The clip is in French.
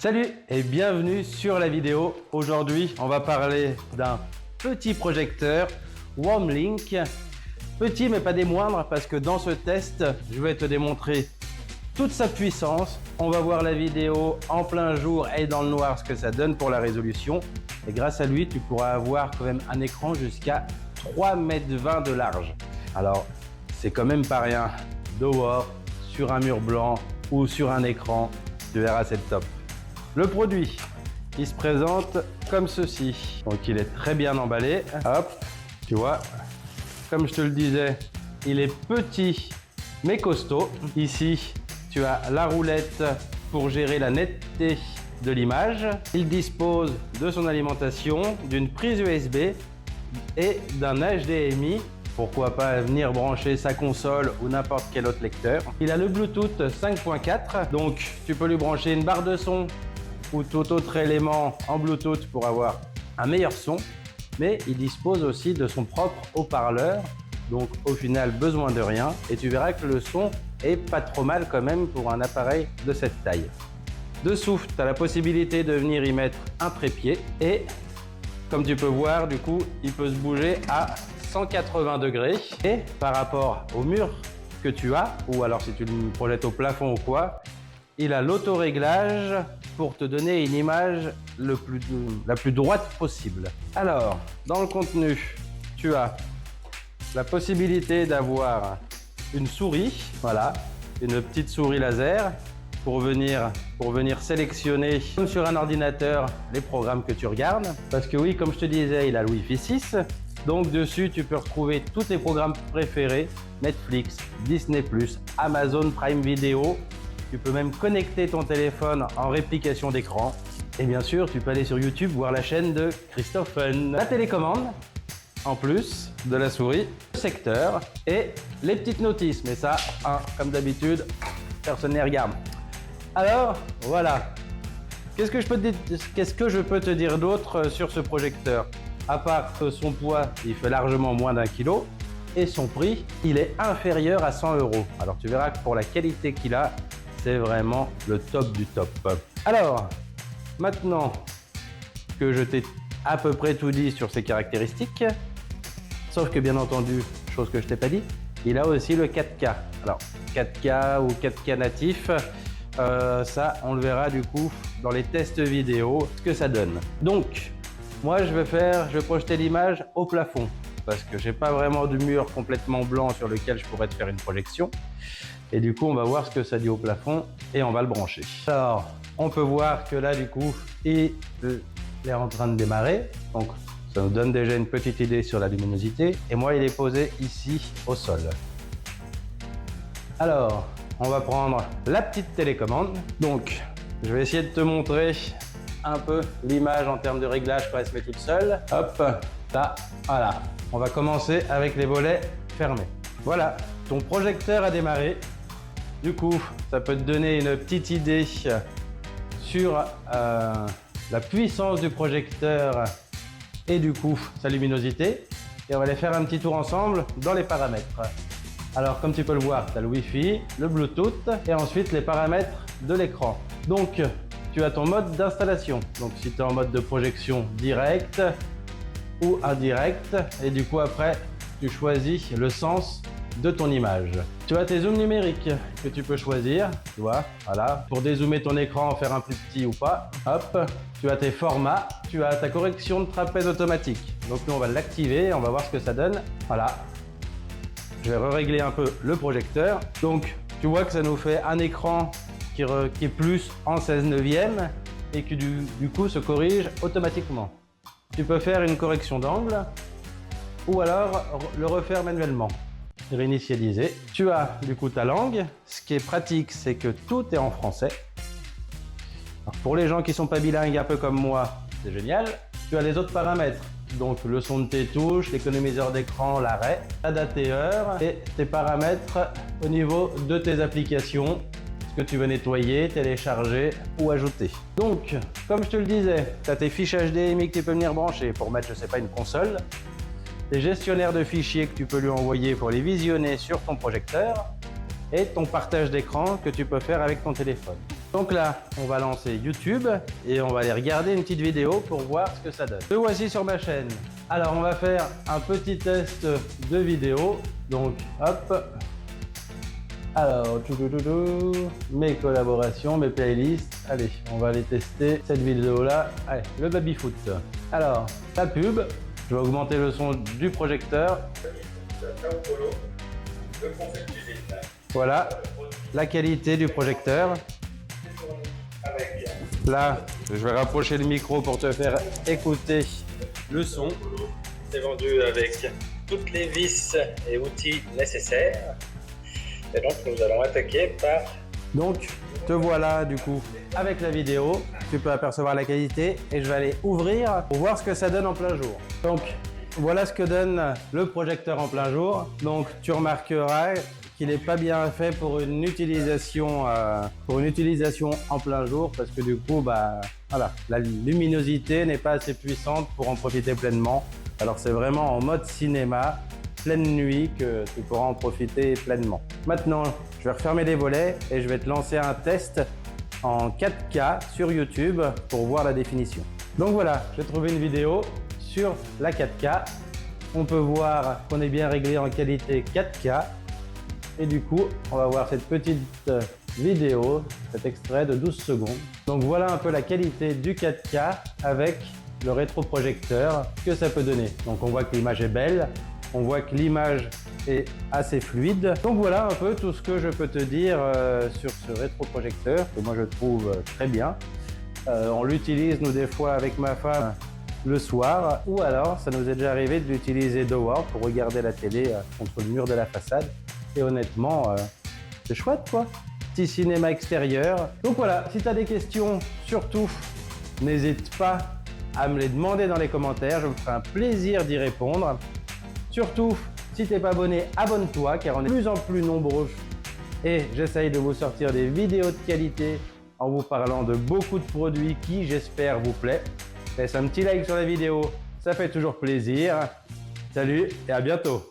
Salut et bienvenue sur la vidéo. Aujourd'hui, on va parler d'un petit projecteur Warmlink. Petit mais pas des moindres parce que dans ce test, je vais te démontrer toute sa puissance. On va voir la vidéo en plein jour et dans le noir ce que ça donne pour la résolution. Et grâce à lui, tu pourras avoir quand même un écran jusqu'à 3,20 m de large. Alors, c'est quand même pas rien. Dehors, sur un mur blanc ou sur un écran, tu verras, c'est le top. Le produit, il se présente comme ceci. Donc il est très bien emballé. Hop, tu vois, comme je te le disais, il est petit mais costaud. Ici, tu as la roulette pour gérer la netteté de l'image. Il dispose de son alimentation, d'une prise USB et d'un HDMI. Pourquoi pas venir brancher sa console ou n'importe quel autre lecteur. Il a le Bluetooth 5.4, donc tu peux lui brancher une barre de son ou tout autre élément en Bluetooth pour avoir un meilleur son, mais il dispose aussi de son propre haut-parleur, donc au final besoin de rien, et tu verras que le son est pas trop mal quand même pour un appareil de cette taille. Dessous, tu as la possibilité de venir y mettre un trépied et comme tu peux voir, du coup, il peut se bouger à 180 degrés et par rapport au mur que tu as, ou alors si tu le projettes au plafond ou quoi, il a l'autoréglage pour te donner une image la plus droite possible. Alors, dans le contenu, tu as la possibilité d'avoir une souris, voilà, une petite souris laser pour venir sélectionner, comme sur un ordinateur, les programmes que tu regardes. Parce que oui, comme je te disais, il a le Wi-Fi 6. Donc dessus, tu peux retrouver tous tes programmes préférés, Netflix, Disney+, Amazon Prime Video. Tu peux même connecter ton téléphone en réplication d'écran. Et bien sûr, tu peux aller sur YouTube voir la chaîne de Christophen. La télécommande, en plus de la souris, le secteur et les petites notices. Mais ça, comme d'habitude, personne ne les regarde. Alors, voilà. Qu'est-ce que je peux te dire d'autre sur ce projecteur? À part que son poids, il fait largement moins d'1 kg et son prix, il est inférieur à 100 €. Alors, tu verras que pour la qualité qu'il a, c'est vraiment le top du top. Alors, maintenant que je t'ai à peu près tout dit sur ses caractéristiques, sauf que bien entendu, chose que je t'ai pas dit, il a aussi le 4K. Alors, 4K ou 4K natif, ça, on le verra du coup dans les tests vidéo, ce que ça donne. Donc, moi, je vais projeter l'image au plafond parce que j'ai pas vraiment de mur complètement blanc sur lequel je pourrais te faire une projection. Et du coup, on va voir ce que ça dit au plafond et on va le brancher. Alors, on peut voir que là, du coup, il est en train de démarrer. Donc, ça nous donne déjà une petite idée sur la luminosité. Et moi, il est posé ici au sol. Alors, on va prendre la petite télécommande. Donc, je vais essayer de te montrer un peu l'image en termes de réglage quand elle se met toute seule. Hop, là, voilà. On va commencer avec les volets fermés. Voilà, ton projecteur a démarré. Du coup, ça peut te donner une petite idée sur la puissance du projecteur et du coup sa luminosité. Et on va aller faire un petit tour ensemble dans les paramètres. Alors, comme tu peux le voir, tu as le Wi-Fi, le Bluetooth et ensuite les paramètres de l'écran. Donc, tu as ton mode d'installation. Donc, si tu es en mode de projection direct ou indirect, et du coup après, tu choisis le sens de ton image. Tu as tes zooms numériques que tu peux choisir, tu vois, voilà, pour dézoomer ton écran, faire un plus petit ou pas. Hop, tu as tes formats, tu as ta correction de trapèze automatique. Donc nous on va l'activer, on va voir ce que ça donne. Voilà, je vais régler un peu le projecteur. Donc tu vois que ça nous fait un écran qui est plus en 16/9 et qui du coup se corrige automatiquement. Tu peux faire une correction d'angle ou alors le refaire manuellement. Réinitialiser. Tu as du coup ta langue. Ce qui est pratique, c'est que tout est en français. Alors, pour les gens qui sont pas bilingues, un peu comme moi, c'est génial. Tu as les autres paramètres. Donc le son de tes touches, l'économiseur d'écran, l'arrêt, la date et heure et tes paramètres au niveau de tes applications, ce que tu veux nettoyer, télécharger ou ajouter. Donc, comme je te le disais, tu as tes fiches HDMI que tu peux venir brancher pour mettre, je sais pas, une console. Des gestionnaires de fichiers que tu peux lui envoyer pour les visionner sur ton projecteur et ton partage d'écran que tu peux faire avec ton téléphone. Donc là, on va lancer YouTube et on va aller regarder une petite vidéo pour voir ce que ça donne. Me voici sur ma chaîne. Alors, on va faire un petit test de vidéo. Donc, hop. Alors, mes collaborations, mes playlists. Allez, on va aller tester cette vidéo-là. Allez, le baby-foot. Alors, la pub. Je vais augmenter le son du projecteur. Voilà, la qualité du projecteur. Là, je vais rapprocher le micro pour te faire écouter le son. C'est vendu avec toutes les vis et outils nécessaires. Et donc, nous allons attaquer par... Donc, te voilà du coup avec la vidéo. Tu peux apercevoir la qualité et je vais aller ouvrir pour voir ce que ça donne en plein jour. Donc, voilà ce que donne le projecteur en plein jour. Donc, tu remarqueras qu'il n'est pas bien fait pour une utilisation en plein jour parce que du coup, voilà, la luminosité n'est pas assez puissante pour en profiter pleinement. Alors, c'est vraiment en mode cinéma, pleine nuit, que tu pourras en profiter pleinement. Maintenant, je vais refermer les volets et je vais te lancer un test en 4K sur YouTube pour voir la définition. Donc voilà, j'ai trouvé une vidéo sur la 4K. On peut voir qu'on est bien réglé en qualité 4K. Et du coup, on va voir cette petite vidéo, cet extrait de 12 secondes. Donc voilà un peu la qualité du 4K avec le rétroprojecteur, ce que ça peut donner. Donc on voit que l'image est belle, on voit que l'image est assez fluide. Donc voilà un peu tout ce que je peux te dire sur ce rétroprojecteur, que moi je trouve très bien. On l'utilise nous des fois avec ma femme le soir, ou alors ça nous est déjà arrivé de l'utiliser dehors pour regarder la télé contre le mur de la façade. Et honnêtement, c'est chouette quoi. Petit cinéma extérieur. Donc voilà, si tu as des questions, surtout, n'hésite pas à me les demander dans les commentaires. Je me ferai un plaisir d'y répondre. Surtout, si tu n'es pas abonné, abonne-toi car on est de plus en plus nombreux. Et j'essaye de vous sortir des vidéos de qualité en vous parlant de beaucoup de produits qui, j'espère, vous plaît. Laisse un petit like sur la vidéo, ça fait toujours plaisir. Salut et à bientôt.